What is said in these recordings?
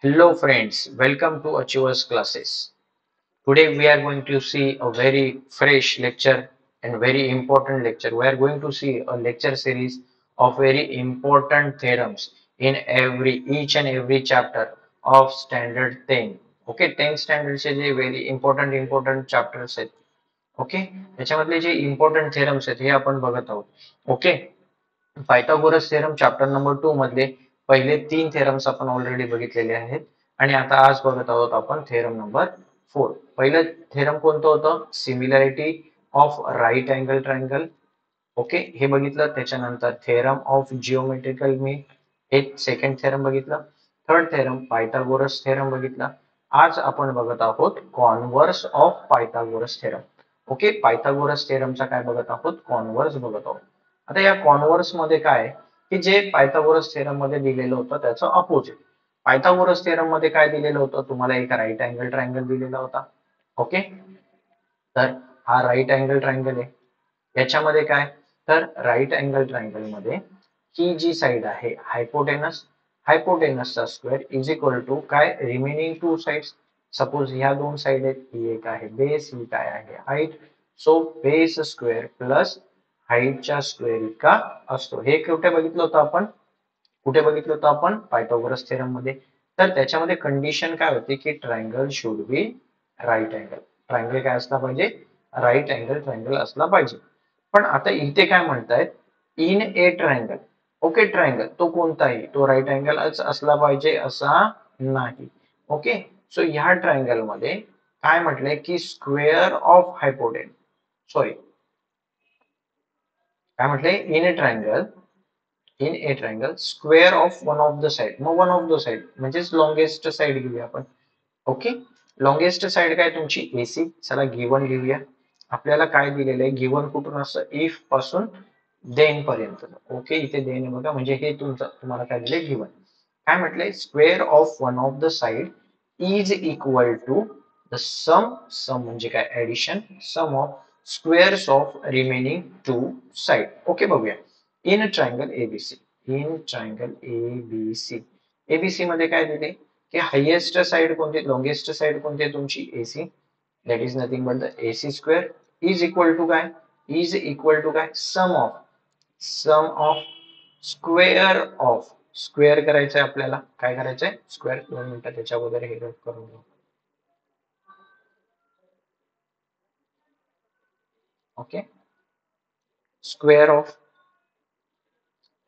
Hello friends, welcome to Achievers Classes. Today we are going to see a very fresh lecture and very important lecture. We are going to see a lecture series of very important theorems in each and every chapter of standard 10. Okay, 10 स्टँडर्डचे जे very important chapters आहेत. Okay, त्याच्यामधले जे important theorems आहेत हे आपण बघत आहोत. Okay, Pythagoras theorem chapter number 2 मधले पहिले 3 थेरम्स आपण ऑलरेडी बघितलेले आहेत आणि आता आज बघत आहोत आपण थेरम नंबर 4. पहिलं थेरम कोणतं होतं? Similarity of right angle triangle. Okay, हे बघितलं. त्याच्यानंतर थेरम ऑफ जिओमेट्रिकल मीन हे सेकंड थेरम बघितलं. थर्ड थेरम पायथागोरस थेरम बघितला. आज आपण बघत आहोत converse of Pythagoras theorem. Okay, Pythagoras थेरमचा काय बघत आहोत? कॉन्व्हर्स बघत आहोत. आता या कॉन्व्हर्स मध्ये काय की जे पायथागोरस थेरम मध्ये दिलेलं होतं त्याचं अपोजिट. पायथागोरस थेरम मध्ये काय दिलेलं होतं? तुम्हाला एक राईट अँगल ट्रायंगल दिलेला होता. ओके, तर हा राईट अँगल ट्रायंगल आहे. याच्यामध्ये काय तर राईट अँगल ट्रायंगल मध्ये ही जी साइड आहे हायपोटेनसचा स्क्वेअर इज इक्वल टू काय रिमेनिंग टू साइड्स. सपोज ह्या दोन साइड आहेत, ही एक आहे बेस, ही काय आहे height. So base square plus हाईटच्या स्क्वेअर इतका असतो. हे कुठे बघितलं होतं आपण? पायथागोरस थेरम मध्ये. तर त्याच्यामध्ये कंडिशन काय होती की triangle should be right angle. Triangle काय असला पाहिजे? राईट अँगल ट्रायंगल असला पाहिजे. पण आता इथे काय म्हणतायत? In A triangle. Okay, triangle तो कोणताही, तो राईट अँगलच असला पाहिजे असा नाही. ओके, सो ह्या ट्रायंगल मध्ये काय म्हटलंय की स्क्वेअर ऑफ हायपोटेन सॉरी काय म्हटलंय in A triangle square of one of the side. मग वन ऑफ द साइड म्हणजेच लॉंगेस्ट साइड घेऊया आपण. ओके, लॉंगेस्ट साइड काय तुमची एसी. चला गिवन लिहूया. आपल्याला काय दिलेलं आहे गिवन कुठून असतं? इफ पासून देन पर्यंत. ओके, इथे देन आहे बघा, म्हणजे हे तुमचं तुम्हाला काय दिलंय गिवन. काय म्हटलंय? Square of one of the side is equal to the sum. Sum म्हणजे काय? Addition. Sum of squares of remaining two side. Okay, बघूया. In triangle ABC. In triangle ABC. ABC मध्ये काय दिले की हायेस्ट साइड कोणती, लॉंगेस्ट साइड कोणती आहे तुमची? AC. That is nothing but the AC square is equal to काय? इज इक्वल टू काय? Sum of square of. Square करायचंय आपल्याला. काय करायचंय? स्क्वेअर. 2 मिनिटं त्याच्या अगोदर हे रद्द करून घेऊ. Okay, square of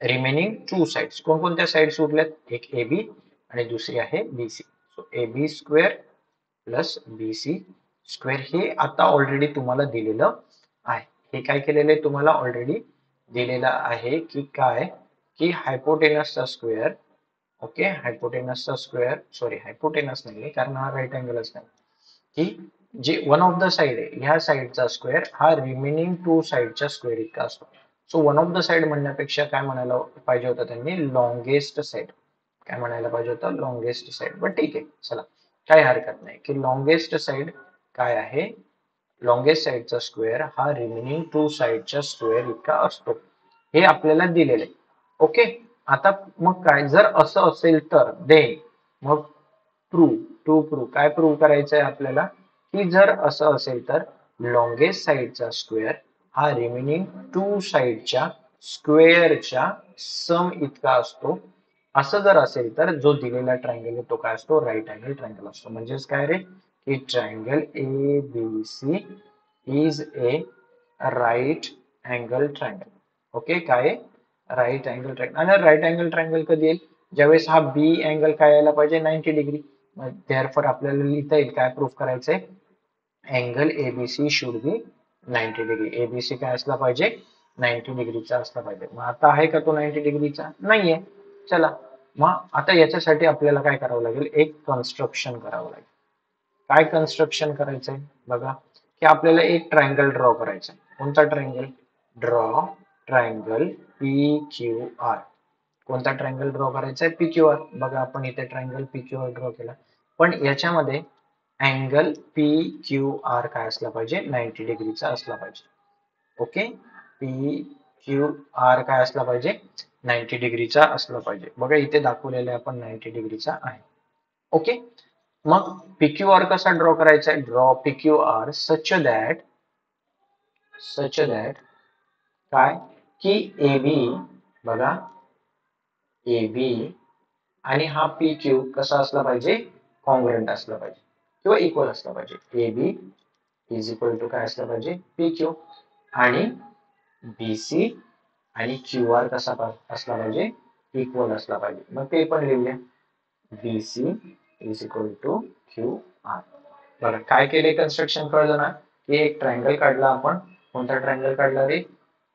remaining two sides. कोणकोणत्या साइड्स उरल्यात? एक एबी आणि दुसरी आहे BC. So AB square plus BC square हे आता ऑलरेडी तुम्हाला दिलेलं आहे. हे काय केलेलं आहे? तुम्हाला ऑलरेडी दिलेलं आहे की काय की हायपोटेनसचा स्क्वेअर. ओके, हायपोटेनसचा स्क्वेअर हायपोटेनस नाही कारण हा राईट अँगलच नाही. की जे वन ऑफ द साइड आहे ह्या साइडचा स्क्वेअर हा रिमेनिंग टू साइडच्या स्क्वेअर इतका असतो. So one of the side म्हणण्यापेक्षा काय म्हणायला पाहिजे होतं त्यांनी? Longest side. काय म्हणायला पाहिजे होतं? Longest side. पण ठीक आहे, चला काही हरकत नाही की लॉंगेस्ट साइड काय आहे? लॉंगेस्ट साइडचा स्क्वेअर हा रिमेनिंग टू साइडच्या स्क्वेअर इतका असतो. हे आपल्याला दिलेलं आहे. ओके, आता मग काय जर असं असेल तर देन मग प्रूव्ह काय प्रूव्ह करायचं आहे आपल्याला की जर असं असेल तर लॉंगेस्ट साइडचा स्क्वेअर हा रिमेनिंग टू साइडच्या स्क्वेअरच्या सम इतका असतो. असं जर असेल तर जो दिलेला ट्रायंगल आहे तो काय असतो? राईट अँगल ट्रायंगल असतो. म्हणजेच काय रे की triangle A B C is a right angle triangle. Okay, काय राईट अँगल ट्रायंगल. आणि राईट अँगल ट्रायंगल कधी येईल? ज्यावेळेस हा बी अँगल काय यायला पाहिजे? 90 डिग्री. देअरफॉर आपल्याला लिहिता येईल काय प्रूफ करायचंय? Angle ABC should be 90 degree. ABC काय असला पाहिजे? 90 डिग्रीचा असला पाहिजे. मग आता आहे का तो 90 डिग्रीचा? नाहीये. चला, मग आता याच्यासाठी आपल्याला काय करावं लागेल? एक कन्स्ट्रक्शन करावं लागेल. काय कन्स्ट्रक्शन करायचंय बघा की आपल्याला एक ट्रायंगल ड्रॉ करायचा. कोणता triangle? Draw triangle P Q R. कोणता ट्रायंगल ड्रॉ करायचा आहे? P Q R. बघा आपण इथे triangle P Q R draw केला. पण याच्यामध्ये अँगल पी क्यू आर काय असला पाहिजे? 90 डिग्रीचा असला पाहिजे. ओके, पी क्यू आर काय असला पाहिजे? 90 डिग्रीचा असला पाहिजे. बघा इथे दाखवलेलं आहे आपण 90 डिग्रीचा आहे. ओके. मग PQR कसा ड्रॉ करायचा आहे? ड्रॉ PQR सच दॅट काय की AB बघा, AB आणि हा PQ कसा असला पाहिजे? कॉन्ग्रुएंट असला पाहिजे किंवा इक्वल असला पाहिजे. AB इज इक्वल टू काय असला पाहिजे? PQ. आणि BC आणि QR कसा असला पाहिजे? इक्वल असला पाहिजे. मग ते पण लिहूया. BC is equal to QR. बघा काय केले, कन्स्ट्रक्शन कळलं ना? की एक ट्रायंगल काढला आपण. कोणता ट्रायंगल काढला रे?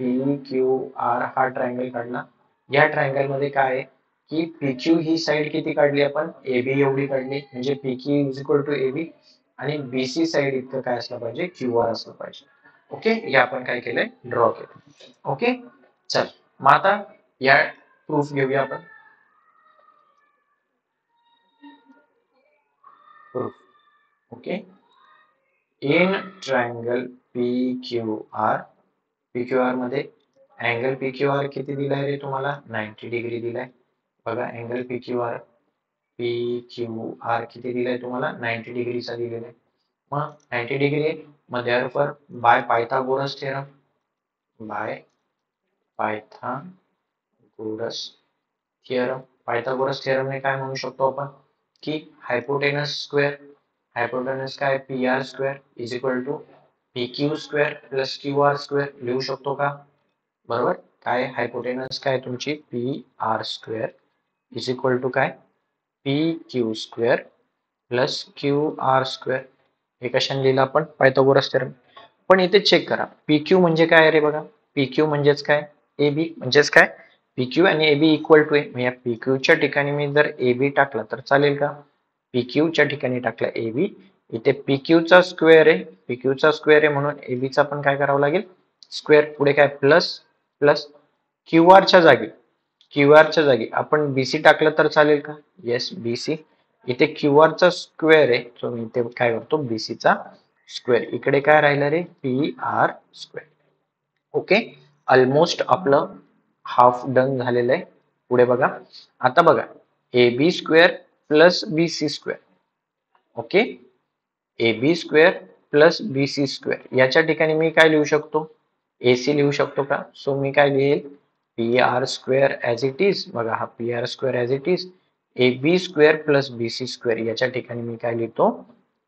PQR हा ट्रायंगल काढला. या ट्रायंगल मध्ये काय आहे की PQ ही साइड किती काढली आपण? AB एवढी काढली, म्हणजे PQ is equal to AB. आणि BC साइड इतकं काय असलं पाहिजे? QR असलं पाहिजे. ओके, हे आपण काय केलंय? ड्रॉ केलं. ओके, चल मग आता या प्रूफ घेऊया आपण. Proof. Okay, in triangle PQR मध्ये अँगल PQR किती दिलाय रे तुम्हाला? 90 डिग्री दिलाय. बघा अँगल PQR किती दिलाय तुम्हाला? 90 डिग्रीचा दिलेला आहे. मग 90 डिग्री आहे, मग देअरफॉर बाय पायथागोरस पायथागोरस थिअरमने काय म्हणू शकतो आपण? की हायपोटेनस काय? PR square is equal to PQ square plus QR square लिहू शकतो का? बरोबर. काय हायपोटेनस काय तुमची? PR square is equal to काय? PQ square plus QR square. हे कशाने लिहिलं आपण? Pythagoras theorem. पण इथे चेक करा, PQ म्हणजे काय रे? बघा PQ म्हणजेच काय? AB म्हणजेच काय? PQ आणि AB इक्वल टू आहे. या PQ च्या ठिकाणी मी जर AB टाकला तर चालेल का? PQ च्या ठिकाणी टाकला AB. इथे PQ चा स्क्वेअर आहे, PQ चा स्क्वेअर आहे म्हणून AB चा पण काय करावं लागेल? स्क्वेअर. पुढे काय? प्लस प्लस QR च्या जागी आपण BC टाकलं तर चालेल का? Yes, BC. इथे QR चा स्क्वेअर आहे, सो मी इथे काय करतो? BC चा स्क्वेअर. इकडे काय राहिलं रे? PR square. ओके, ऑलमोस्ट आपलं हाफ डन झालेलं आहे. पुढे बघा, आता बघा AB square plus BC square. Okay, AB square plus BC square याच्या ठिकाणी मी काय लिहू शकतो? AC लिहू शकतो का? सो मी काय लिहेल? PR square as it is. बघा हा PR square as it is. AB square plus BC square याच्या ठिकाणी मी काय लिहितो?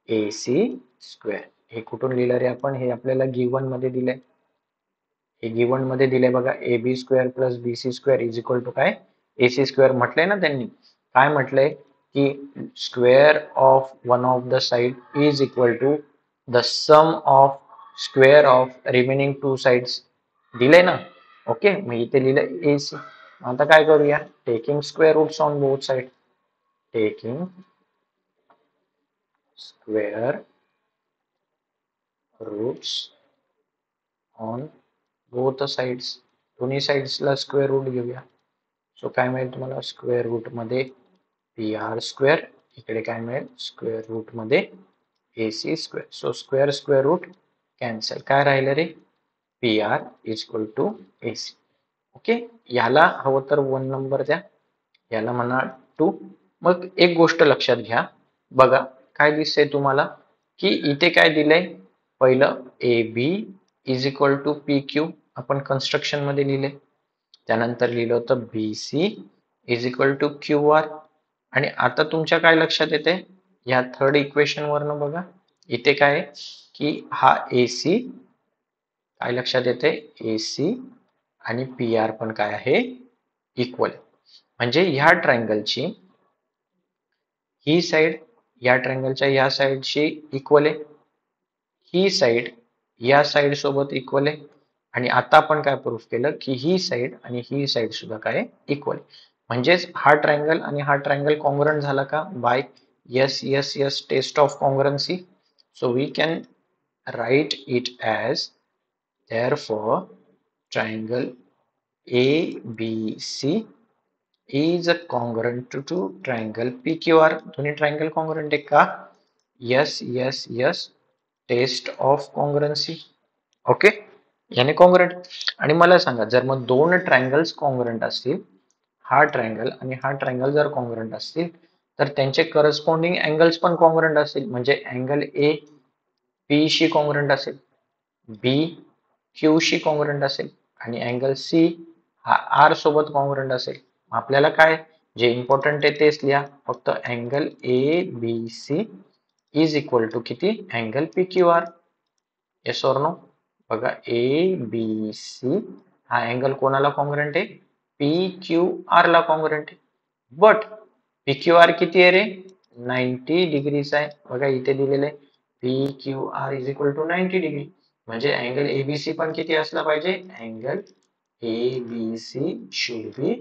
AC square. हे कुठून लिहिलं रे आपण? हे आपल्याला गिवन मध्ये दिलंय. हे गिवन मध्ये दिलंय बघा. AB square plus BC square is equal to काय? AC square. म्हटलंय ना त्यांनी. काय म्हटलंय? की square of one of the side is equal to the sum of square of remaining two sides. दिलंय ना? ओके, मग इथे लिहिलं AC. आता काय करूया? Taking square roots on both side. Taking square roots on both sides. दोन्ही साइड्सला स्क्वेअर रूट घेऊया. सो काय मिळेल तुम्हाला? स्क्वेअर रूट मध्ये PR स्क्वेअर. इकडे काय मिळेल? स्क्वेअर रूट मध्ये AC square. So square square root cancel. काय राहिलं रे? PR is equal to AC. Okay, याला हवं तर 1 नंबर द्या, याला म्हणा 2. मग एक गोष्ट लक्षात घ्या. बघा काय दिसतंय तुम्हाला? की इथे काय दिलंय? पहिलं AB is equal to PQ आपण कन्स्ट्रक्शन मध्ये लिहिले. त्यानंतर लिहिलं होतं BC is equal to QR. आणि आता तुमच्या काय लक्षात येते? या थर्ड इक्वेशन वरनं बघा, इथे काय आहे की हा AC काय लक्षात येते? AC आणि PR पण काय आहे? इक्वल. म्हणजे ह्या ट्रायंगलची ही साइड या ट्रायंगलच्या या साइडशी इक्वल आहे, ही साइड या साइड सोबत इक्वल आहे. आणि आता आपण काय प्रूफ केलं की ही साइड आणि ही साइड सुद्धा काय? इक्वल. म्हणजेच हा ट्रायंगल आणि हा ट्रायंगल कॉन्ग्रुएंट झाला का? By yes test of congruency. So we can write it as therefore triangle ABC is congruent to triangle PQR. दोन्ही ट्रायंगल कॉन्ग्रुएंट आहे का? yes test of congruency. Okay, याने कॉन्ग्रुएंट. आणि मला सांगा, जर मग दोन ट्रायंगल्स कॉन्ग्रुएंट असतील, हा ट्रायंगल आणि हा ट्रायंगल जर कॉन्ग्रुएंट असतील, तर त्यांचे करस्पॉन्डिंग अँगल्स पण कॉन्ग्रुएंट असतील. म्हणजे अँगल ए पी शी कॉन्ग्रुएंट असेल, बी क्यू शी कॉन्ग्रुएंट असेल आणि अँगल सी हा आर सोबत कॉन्ग्रुएंट असेल. आपल्याला काय जे इम्पॉर्टंट आहे तेच लिहा. फक्त angle A B C is equal to किती, angle P Q R. Yes or no? बघा, ए बी सी हा अँगल कोणाला कॉन्ग्रुएंट आहे, पी क्यू आर ला कॉन्ग्रुएंट आहे. बट पी क्यू आर किती आहे रे, 90 डिग्रीचा आहे. बघा इथे दिलेलं आहे P Q R is equal to 90 degree. म्हणजे अँगल एबीसी पण किती असला पाहिजे, angle ABC should be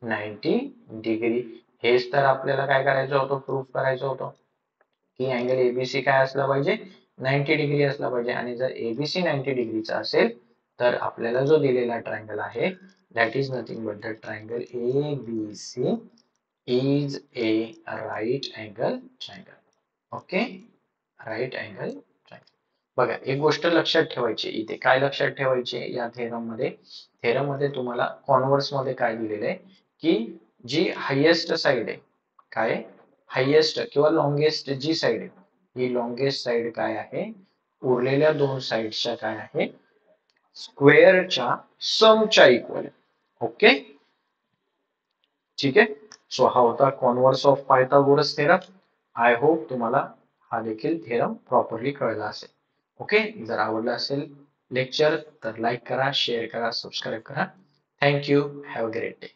90 degree. हेच तर आपल्याला काय करायचं होतं, प्रूफ करायचं होतं की अँगल एबीसी काय असला पाहिजे, 90 डिग्री असला पाहिजे. आणि जर एबीसी 90 डिग्रीचा असेल तर आपल्याला जो दिलेला ट्रायंगल आहे that is nothing but the triangle ABC is a right angle triangle. Okay, right angle triangle. बघा एक गोष्ट लक्षात ठेवायची इथे, काय लक्षात ठेवायची या थेरम मध्ये तुम्हाला कॉन्व्हर्स मध्ये काय दिलेलं आहे की जी हायेस्ट साइड आहे, काय हायेस्ट किंवा लॉंगेस्ट जी साइड आहे ही लॉंगेस्ट साइड काय आहे, उरलेल्या दोन साइडच्या काय आहे, स्क्वेअरच्या समच्या इक्वल. ओके, ठीक आहे. सो हा होता converse of Pythagoras theorem. I hope तुम्हाला हा देखील थेरम प्रॉपरली कळला असेल. ओके, जर आवडला असेल लेक्चर तर लाईक करा, शेअर करा, सबस्क्राईब करा. Thank you, have a great day.